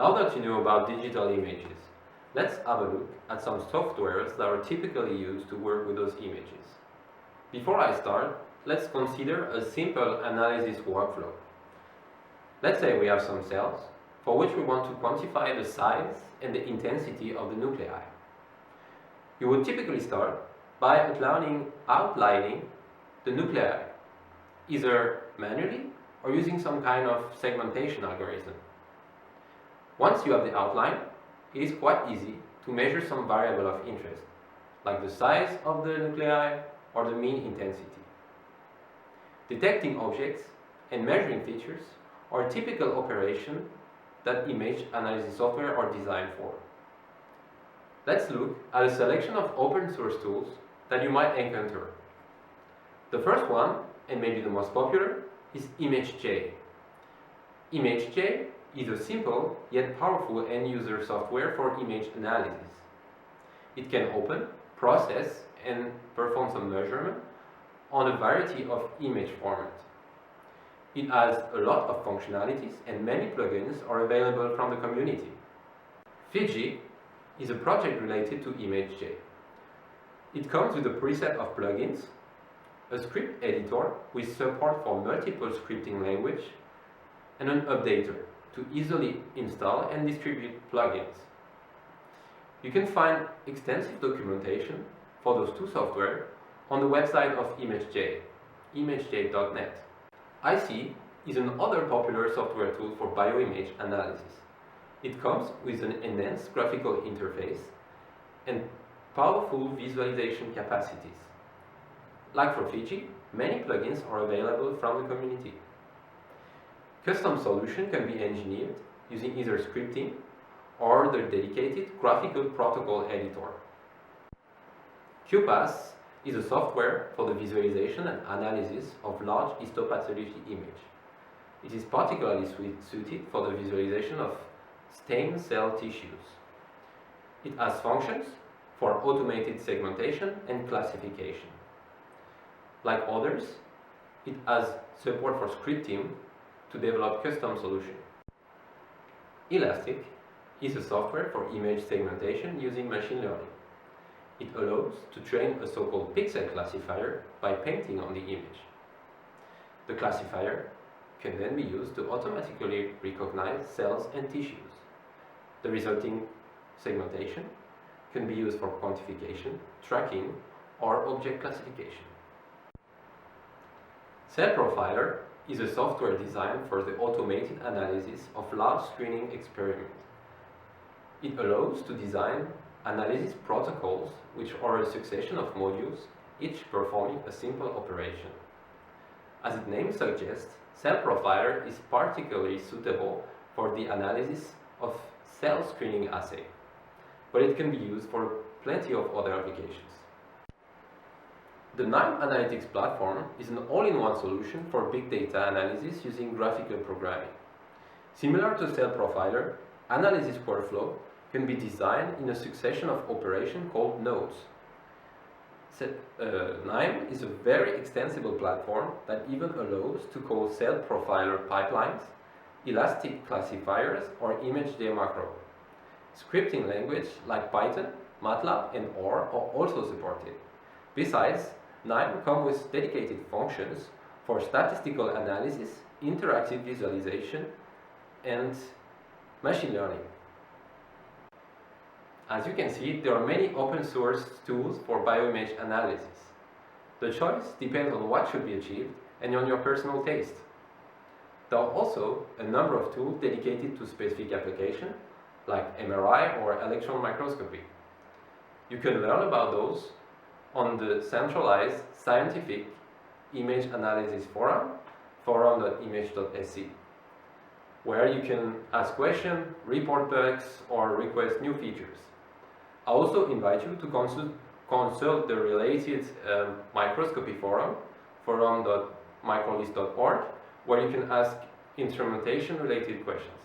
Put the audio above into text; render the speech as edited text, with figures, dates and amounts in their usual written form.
Now that you know about digital images, let's have a look at some softwares that are typically used to work with those images. Before I start, let's consider a simple analysis workflow. Let's say we have some cells for which we want to quantify the size and the intensity of the nuclei. You would typically start by outlining the nuclei, either manually or using some kind of segmentation algorithm. Once you have the outline, it is quite easy to measure some variable of interest, like the size of the nuclei or the mean intensity. Detecting objects and measuring features are typical operations that image analysis software are designed for. Let's look at a selection of open source tools that you might encounter. The first one, and maybe the most popular, is Imagej. Imagej is a simple yet powerful end-user software for image analysis. It can open, process, and perform some measurement on a variety of image formats. It has a lot of functionalities and many plugins are available from the community. Fiji is a project related to Imagej. It comes with a preset of plugins, a script editor with support for multiple scripting languages, and an updater to easily install and distribute plugins. You can find extensive documentation for those two software on the website of Imagej, imagej.net. IC is another popular software tool for bioimage analysis. It comes with an enhanced graphical interface and powerful visualization capacities. Like for Fiji, many plugins are available from the community. Custom solution can be engineered using either scripting or the dedicated graphical protocol editor. QPath is a software for the visualization and analysis of large histopathology image. It is particularly suited for the visualization of stem cell tissues. It has functions for automated segmentation and classification. Like others, it has support for scripting to develop custom solutions. Elastic is a software for image segmentation using machine learning. It allows to train a so-called pixel classifier by painting on the image. The classifier can then be used to automatically recognize cells and tissues. The resulting segmentation can be used for quantification, tracking, or object classification. Cell Profiler is a software designed for the automated analysis of large screening experiments. It allows to design analysis protocols which are a succession of modules, each performing a simple operation. As its name suggests, Cell Profiler is particularly suitable for the analysis of cell screening assay, but it can be used for plenty of other applications. The KNIME Analytics platform is an all-in-one solution for big data analysis using graphical programming. Similar to Cell Profiler, analysis workflow can be designed in a succession of operations called nodes. KNIME is a very extensible platform that even allows to call Cell Profiler pipelines, elastic classifiers, or Imagej macro. Scripting language like Python, MATLAB, and R are also supported. Besides, KNIME comes with dedicated functions for statistical analysis, interactive visualization, and machine learning. As you can see, there are many open source tools for bioimage analysis. The choice depends on what should be achieved and on your personal taste. There are also a number of tools dedicated to specific applications, like MRI or electron microscopy. You can learn about those on the centralized scientific image analysis forum, forum.image.sc, where you can ask questions, report bugs, or request new features. I also invite you to consult the related microscopy forum, forum.microlist.org, where you can ask instrumentation related questions.